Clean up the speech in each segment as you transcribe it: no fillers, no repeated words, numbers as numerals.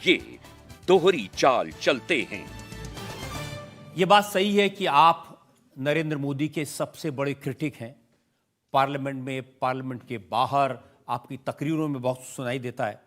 ये दोहरी चाल चलते हैं। ये बात सही है कि आप नरेंद्र मोदी के सबसे बड़े क्रिटिक हैं। पार्लियामेंट में, पार्लियामेंट के बाहर आपकी तकरीरों में बहुत सुनाई देता है।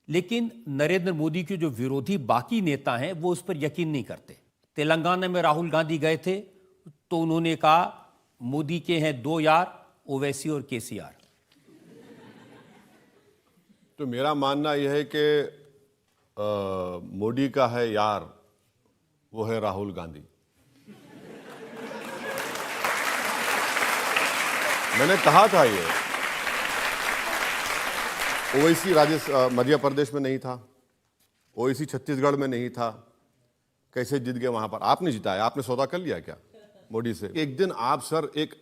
लेकिन नरेंद्र मोदी के जो विरोधी बाकी नेता हैं वो उस पर यकीन नहीं करते। तेलंगाना में राहुल गांधी गए थे तो उन्होंने कहा मोदी के हैं दो यार, ओवैसी और केसीआर। तो मेरा मानना यह है कि मोदी का है यार, वो है राहुल गांधी। मैंने कहा था ये ओवैसी मध्य प्रदेश में नहीं था, ओवैसी छत्तीसगढ़ में नहीं था, कैसे जीत गए वहां पर? आपने जिताया, आपने सौदा कर लिया क्या मोदी से? एक दिन आप सर एक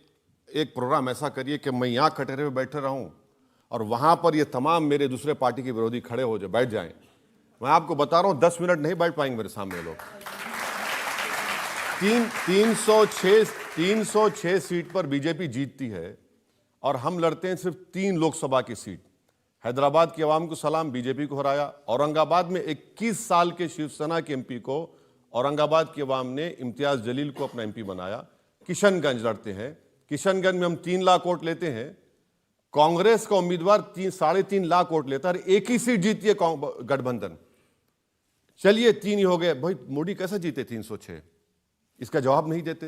प्रोग्राम ऐसा करिए कि मैं यहां कटहरे में बैठे रहूं और वहां पर ये तमाम मेरे दूसरे पार्टी के विरोधी खड़े हो जाए, बैठ जाएं। मैं आपको बता रहा हूं 10 मिनट नहीं बैठ पाएंगे मेरे सामने लोग। 306 सीट पर बीजेपी जीतती है और हम लड़ते हैं सिर्फ 3 लोकसभा की सीट। हैदराबाद की आवाम को सलाम, बीजेपी को हराया। औरंगाबाद में 21 साल के शिवसेना के एमपी को औरंगाबाद की आवाम ने इम्तियाज जलील को अपना एमपी बनाया। किशनगंज लड़ते हैं, किशनगंज में हम 3 लाख वोट लेते हैं। कांग्रेस का उम्मीदवार 3.5 लाख वोट लेता है, एक ही सीट जीती है गठबंधन। चलिए 3 ही हो गए। भाई मोदी कैसे जीते 306? इसका जवाब नहीं देते।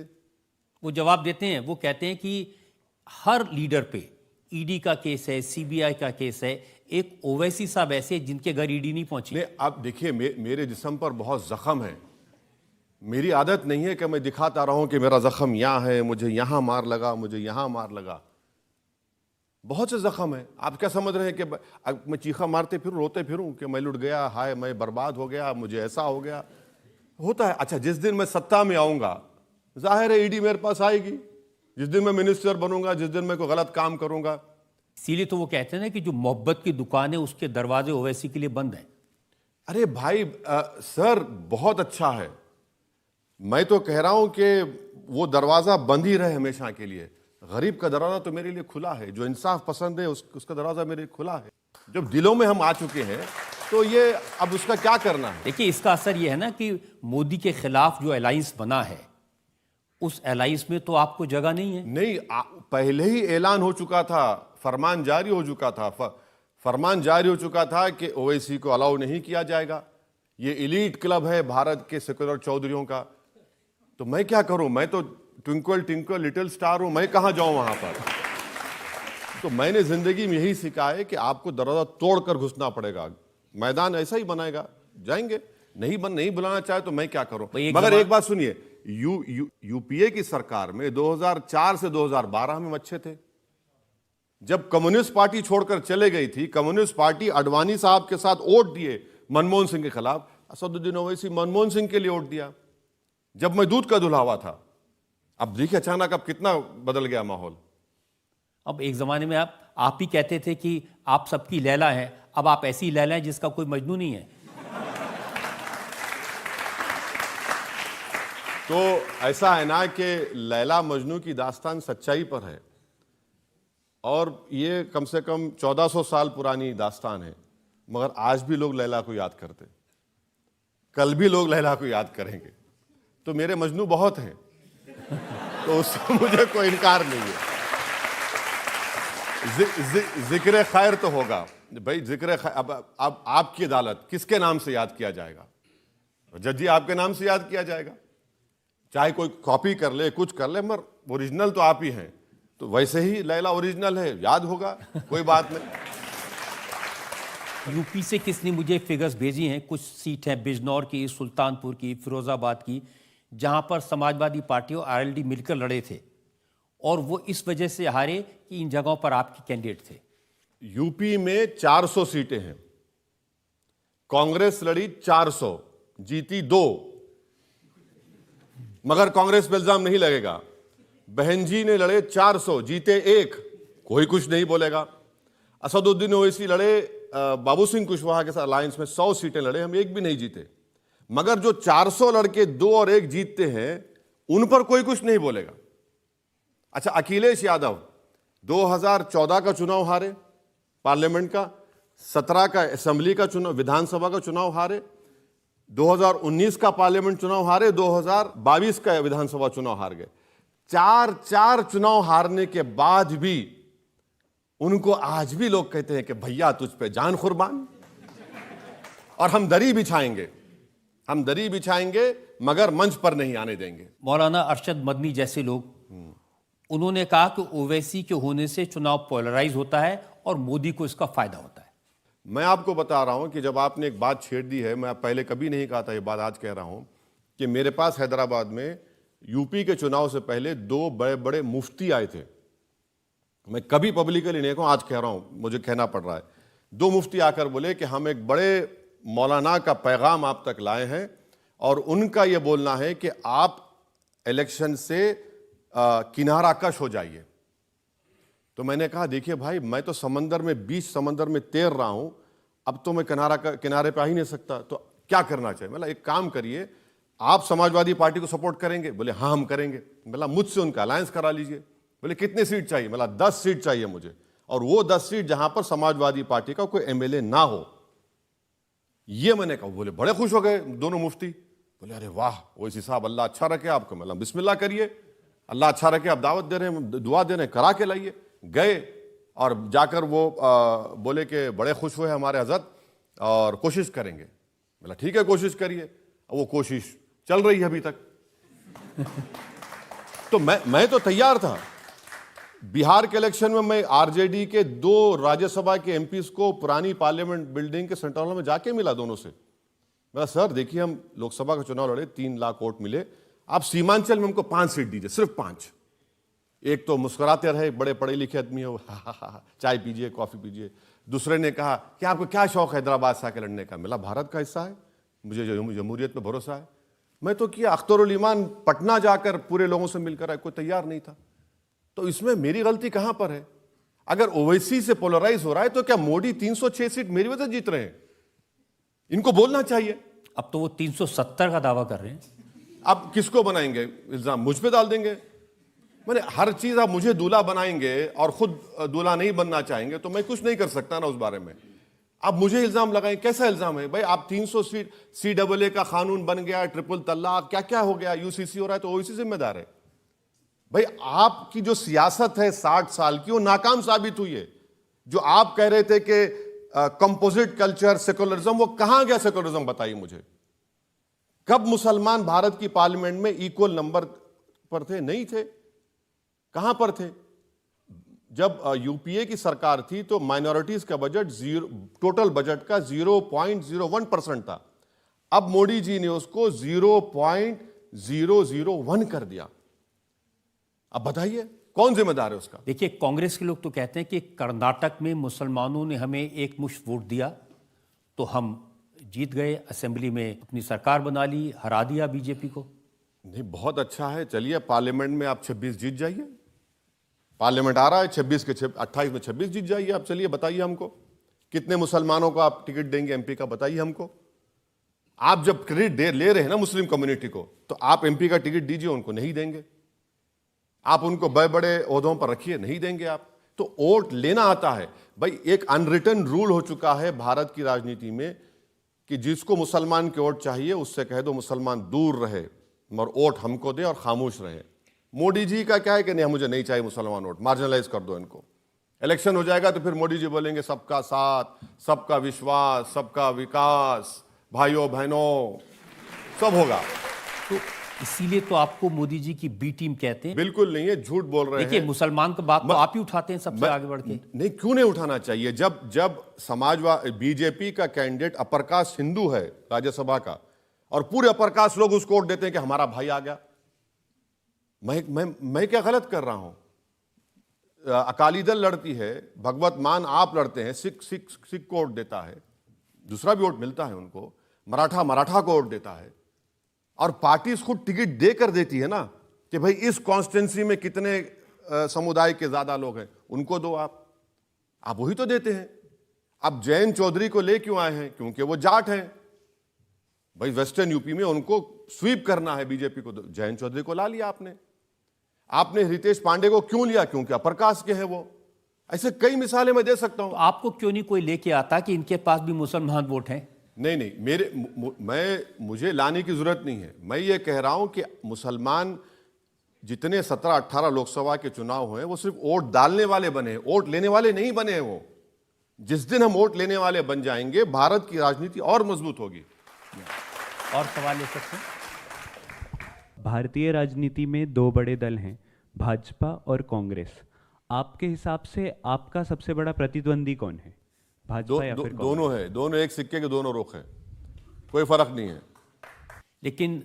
वो जवाब देते हैं, वो कहते हैं कि हर लीडर पे ईडी का केस है, सीबीआई का केस है। एक ओवैसी साहब ऐसे जिनके घर ईडी नहीं पहुंची। आप देखिए मेरे जिस्म पर बहुत जख्म है। मेरी आदत नहीं है कि मैं दिखाता रहूं कि मेरा जख्म यहां है, मुझे यहां मार लगा, मुझे यहां मार लगा। बहुत से जख्म है। आप क्या समझ रहे हैं कि मैं चीखा मारते फिरूं, रोते फिरूं कि मैं लुट गया, हाय मैं बर्बाद हो गया, मुझे ऐसा हो गया? होता है। अच्छा, जिस दिन मैं सत्ता में आऊंगा जाहिर है ईडी मेरे पास आएगी। जिस दिन मैं मिनिस्टर बनूंगा, जिस दिन मैं कोई गलत काम करूंगा। इसीलिए तो वो कहते हैं ना कि जो मोहब्बत की दुकान है उसके दरवाजे ओवैसी के लिए बंद हैं। अरे भाई सर बहुत अच्छा है। मैं तो कह रहा हूं कि वो दरवाजा बंद ही रहे हमेशा के लिए। गरीब का दरवाजा तो मेरे लिए खुला है, जो इंसाफ पसंद है उसका दरवाजा मेरे लिए खुला है। जब दिलों में हम आ चुके हैं तो ये अब उसका क्या करना है? देखिए, इसका असर ये है ना कि मोदी के खिलाफ जो अलायंस बना है उस अलायंस में तो आपको जगह नहीं है। नहीं, पहले ही ऐलान हो चुका था, फरमान जारी हो चुका था, फरमान जारी हो चुका था कि ओवैसी को अलाउ नहीं किया जाएगा। ये एलीट क्लब है भारत के सेकुलर चौधरियों का। तो मैं क्या करूं? मैं तो ट्विंकल ट्विंकल लिटिल स्टार हूं, मैं कहां जाऊं वहां पर? तो मैंने जिंदगी में यही सीखा है कि आपको दरवाजा तोड़कर घुसना पड़ेगा। मैदान ऐसा ही बनाएगा, जाएंगे। नहीं बुलाना चाहे तो मैं क्या करूं? मगर एक बात सुनिए, यूपीए की सरकार में 2004 से 2012 में अच्छे थे। जब कम्युनिस्ट पार्टी छोड़कर चले गई थी, कम्युनिस्ट पार्टी अडवाणी साहब के साथ वोट दिए मनमोहन सिंह के खिलाफ। असदुद्दीन ओवैसी मनमोहन सिंह के लिए वोट दिया जब मैं दूध का दुल्हावा था। अब देखिए अचानक अब कितना बदल गया माहौल। अब एक जमाने में आप ही कहते थे कि आप सबकी लैला हैं, अब आप ऐसी लैला हैं जिसका कोई मजनू नहीं है। तो ऐसा है ना कि लैला मजनू की दास्तान सच्चाई पर है और ये कम से कम 1400 साल पुरानी दास्तान है। मगर आज भी लोग लैला को याद करते, कल भी लोग लैला को याद करेंगे। तो मेरे मजनू बहुत हैं, तो उससे मुझे कोई इनकार नहीं है। जिक्र खैर तो होगा भाई, जिक्र खैर। अब आपकी अदालत किसके नाम से याद किया जाएगा? जज आपके नाम से याद किया जाएगा। चाहे कोई कॉपी कर ले, कुछ कर ले, मगर ओरिजिनल तो आप ही हैं। तो वैसे ही लैला ओरिजिनल है, याद होगा, कोई बात नहीं। यूपी से किसने मुझे फिगर्स भेजी हैं, कुछ सीट हैं बिजनौर की, सुल्तानपुर की, फिरोजाबाद की, जहां पर समाजवादी पार्टी और आरएलडी मिलकर लड़े थे और वो इस वजह से हारे कि इन जगहों पर आपके कैंडिडेट थे। यूपी में 400 सीटें हैं। कांग्रेस लड़ी 400, जीती 2। मगर कांग्रेस पे इल्जाम नहीं लगेगा। बहन जी ने लड़े 400, जीते 1, कोई कुछ नहीं बोलेगा। असदुद्दीन ओवैसी लड़े बाबू सिंह कुशवाहा के साथ अलायंस में 100 सीटें लड़े, हम 1 भी नहीं जीते। मगर जो 400 लड़के 2 और 1 जीतते हैं उन पर कोई कुछ नहीं बोलेगा। अच्छा, अखिलेश यादव 2014 का चुनाव हारे पार्लियामेंट का, 17 का असेंबली का चुनाव, विधानसभा का चुनाव हारे, 2019 का पार्लियामेंट चुनाव हारे, 2022 का विधानसभा चुनाव हार गए। चार चुनाव हारने के बाद भी उनको आज भी लोग कहते हैं कि भैया तुझ पे जान कुर्बान, और हम दरी बिछाएंगे मगर मंच पर नहीं आने देंगे। मौलाना अरशद मदनी जैसे लोग, उन्होंने कहा कि ओवैसी के होने से चुनाव पोलराइज होता है और मोदी को इसका फायदा होता है। मैं आपको बता रहा हूं कि जब आपने एक बात छेड़ दी है, मैं पहले कभी नहीं कहा था ये बात, आज कह रहा हूं कि मेरे पास हैदराबाद में यूपी के चुनाव से पहले 2 बड़े बड़े मुफ्ती आए थे। मैं कभी पब्लिकली नहीं कहूं, आज कह रहा हूं, मुझे कहना पड़ रहा है। 2 मुफ्ती आकर बोले कि हम एक बड़े मौलाना का पैगाम आप तक लाए हैं और उनका यह बोलना है कि आप इलेक्शन से किनारा कश हो जाइए। तो मैंने कहा देखिए भाई, मैं तो समंदर में, बीच समंदर में तैर रहा हूं, अब तो मैं किनारे पे आ ही नहीं सकता, तो क्या करना चाहिए? मतलब एक काम करिए, आप समाजवादी पार्टी को सपोर्ट करेंगे? बोले हाँ हम करेंगे। बोला मुझसे उनका अलायंस करा लीजिए। बोले कितने सीट चाहिए? बोला 10 सीट चाहिए मुझे, और वो 10 सीट जहां पर समाजवादी पार्टी का कोई एमएलए ना हो। ये मैंने कहा। बोले बड़े खुश हो गए दोनों मुफ्ती। बोले अरे वाह ओवैसी साहब, अल्लाह अच्छा रखे आपको। मतलब बिस्मिल्लाह करिए, अल्लाह अच्छा रखे, आप दावत दे रहे हैं, दुआ दे रहे हैं, करा के लाइए। गए और जाकर वो बोले कि बड़े खुश हुए हमारे हजरत और कोशिश करेंगे। बोला ठीक है कोशिश करिए। वो कोशिश चल रही है अभी तक। तो मैं तो तैयार था। बिहार के इलेक्शन में मैं आरजेडी के 2 राज्यसभा के एमपीज को पुरानी पार्लियामेंट बिल्डिंग के सेंट्रल हॉल में जाके मिला दोनों से। बोला सर देखिए, हम लोकसभा का चुनाव लड़े, 3 लाख वोट मिले, आप सीमांचल में हमको 5 सीट दीजिए, सिर्फ 5। एक तो मुस्कुराते रहे, बड़े पढ़े लिखे आदमी हो, चाय पीजिए, कॉफी पीजिए। दूसरे ने कहा कि आपको क्या शौक है हैदराबाद से आके लड़ने का? मिला भारत का हिस्सा है, मुझे जमहूरियत में भरोसा है। मैं तो किया। अख्तरुल ईमान पटना जाकर पूरे लोगों से मिलकर आए, कोई तैयार नहीं था। तो इसमें मेरी गलती कहां पर है? अगर ओवैसी से पोलराइज हो रहा है तो क्या मोदी 306 सीट मेरी वजह से जीत रहे हैं? इनको बोलना चाहिए। अब तो वो 370 का दावा कर रहे हैं। अब किसको बनाएंगे इल्जाम? मुझ पे डाल देंगे। मैंने हर चीज आप मुझे दूल्हा बनाएंगे और खुद दूल्हा नहीं बनना चाहेंगे तो मैं कुछ नहीं कर सकता ना उस बारे में। आप मुझे इल्जाम लगाएं, कैसा इल्जाम है भाई? आप 300 सीट, CAA का कानून बन गया, ट्रिपल तलाक, क्या क्या हो गया, UCC हो रहा है, तो ओवैसी जिम्मेदार है भाई। आपकी जो सियासत है 60 साल की, वो नाकाम साबित हुई है। जो आप कह रहे थे कि कंपोजिट कल्चर, सेकुलरिज्म, वो कहां गया सेकुलरिज्म? बताइए मुझे। कब मुसलमान भारत की पार्लियामेंट में इक्वल नंबर पर थे? नहीं थे। कहां पर थे? जब यूपीए की सरकार थी तो माइनॉरिटीज का बजट टोटल बजट का 0.01% था। अब मोदी जी ने उसको 0.001 कर दिया। अब बताइए कौन जिम्मेदार है उसका? देखिए, कांग्रेस के लोग तो कहते हैं कि कर्नाटक में मुसलमानों ने हमें एक मुश्त वोट दिया तो हम जीत गए, असेंबली में अपनी सरकार बना ली, हरा दिया बीजेपी को। नहीं, बहुत अच्छा है। चलिए पार्लियामेंट में आप 26 जीत जाइए। पार्लियामेंट आ रहा है 26 के 28 में 26 जीत जाइए आप। चलिए बताइए हमको कितने मुसलमानों को आप टिकट देंगे एमपी का? बताइए हमको। आप जब क्रेडिट ले रहे हैं ना मुस्लिम कम्युनिटी को, तो आप एमपी का टिकट दीजिए, उनको नहीं देंगे। आप उनको बड़े बड़े ओहदों पर रखिए, नहीं देंगे आप। तो वोट लेना आता है भाई। एक अनरिटन रूल हो चुका है भारत की राजनीति में कि जिसको मुसलमान के वोट चाहिए उससे कह दो मुसलमान दूर रहे और वोट हमको दे और खामोश रहे। मोदी जी का क्या है कि नहीं, मुझे नहीं चाहिए मुसलमान वोट, मार्जिनलाइज कर दो इनको। इलेक्शन हो जाएगा तो फिर मोदी जी बोलेंगे सबका साथ, सबका विश्वास, सबका विकास, भाइयों बहनों सब होगा। तो इसीलिए तो आपको मोदी जी की बी टीम कहते हैं। बिल्कुल नहीं है, झूठ बोल रहे हैं। देखिए, मुसलमान की बात तो आप ही उठाते हैं सबसे आगे बढ़ के। नहीं, क्यों नहीं उठाना चाहिए? जब समाजवादी बीजेपी का कैंडिडेट अपर कास्ट हिंदू है राज्यसभा का, और पूरे अपर कास्ट लोग उसको वोट देते हैं कि हमारा भाई आ गया। मैं क्या गलत कर रहा हूं? अकाली दल लड़ती है, भगवत मान आप लड़ते हैं, सिख को वोट देता है, दूसरा भी वोट मिलता है उनको, मराठा को वोट देता है, और पार्टी खुद टिकट देकर देती है ना कि भाई इस कॉन्स्टिट्यूंसी में कितने समुदाय के ज्यादा लोग हैं, उनको दो। आप वही तो देते हैं। अब जयंत चौधरी को ले क्यों आए हैं? क्योंकि वो जाट हैं भाई। वेस्टर्न यूपी में उनको स्वीप करना है बीजेपी को, जयंत चौधरी को ला लिया आपने। रितेश पांडे को क्यों लिया? क्योंकि अपर कास्ट के हैं वो। ऐसे कई मिसालें मैं दे सकता तो हूं। आपको क्यों नहीं कोई लेके आता कि इनके पास भी मुसलमान वोट हैं? नहीं नहीं, मुझे लाने की जरूरत नहीं है। मैं ये कह रहा हूं कि मुसलमान जितने 17-18 लोकसभा के चुनाव हुए वो सिर्फ वोट डालने वाले बने हैं, वोट लेने वाले नहीं बने हैं। वो जिस दिन हम वोट लेने वाले बन जाएंगे, भारत की राजनीति और मजबूत होगी। और सवाल ले सकते हैं? भारतीय राजनीति में दो बड़े दल हैं, भाजपा और कांग्रेस। आपके हिसाब से आपका सबसे बड़ा प्रतिद्वंदी कौन है, भाजपा या फिर कांग्रेस? दोनों है, दोनों एक सिक्के के दोनों रुख हैं, कोई फर्क नहीं है। लेकिन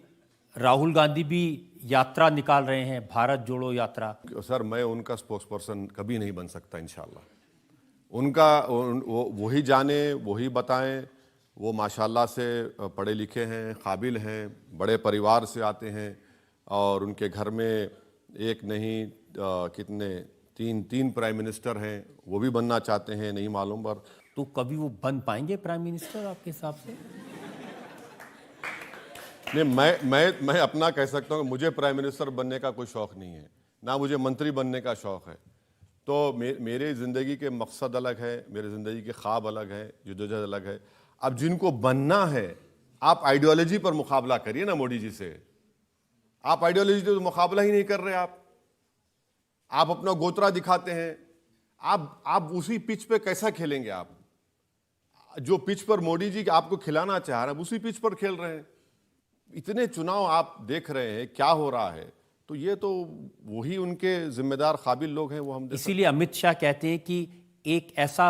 राहुल गांधी भी यात्रा निकाल रहे हैं, भारत जोड़ो यात्रा। सर, मैं उनका स्पोक्स पर्सन कभी नहीं बन सकता इंशाल्लाह। उनका वही जाने, वही बताएं। वो माशाल्लाह से पढ़े लिखे हैं, काबिल हैं, बड़े परिवार से आते हैं और उनके घर में एक नहीं कितने तीन प्राइम मिनिस्टर हैं। वो भी बनना चाहते हैं, नहीं मालूम पर। तो कभी वो बन पाएंगे प्राइम मिनिस्टर आपके हिसाब से? नहीं, मैं अपना कह सकता हूँ कि मुझे प्राइम मिनिस्टर बनने का कोई शौक नहीं है, ना मुझे मंत्री बनने का शौक है। तो मेरे ज़िंदगी के मकसद अलग है, मेरे ज़िंदगी के ख्वाब अलग है, जद्दोजहद अलग है। अब जिनको बनना है, आप आइडियोलॉजी पर मुकाबला करिए ना मोदी जी से। आप आइडियोलॉजी तो मुकाबला ही नहीं कर रहे। आप अपना गोत्रा दिखाते हैं। आप उसी पिच पे कैसा खेलेंगे? आप जो पिच पर मोदी जी आपको खिलाना चाह रहे हैं, उसी पिच पर खेल रहे हैं। इतने चुनाव आप देख रहे हैं, क्या हो रहा है। तो ये तो वही उनके जिम्मेदार काबिल लोग हैं, वो हम इसीलिए अमित शाह कहते हैं कि एक ऐसा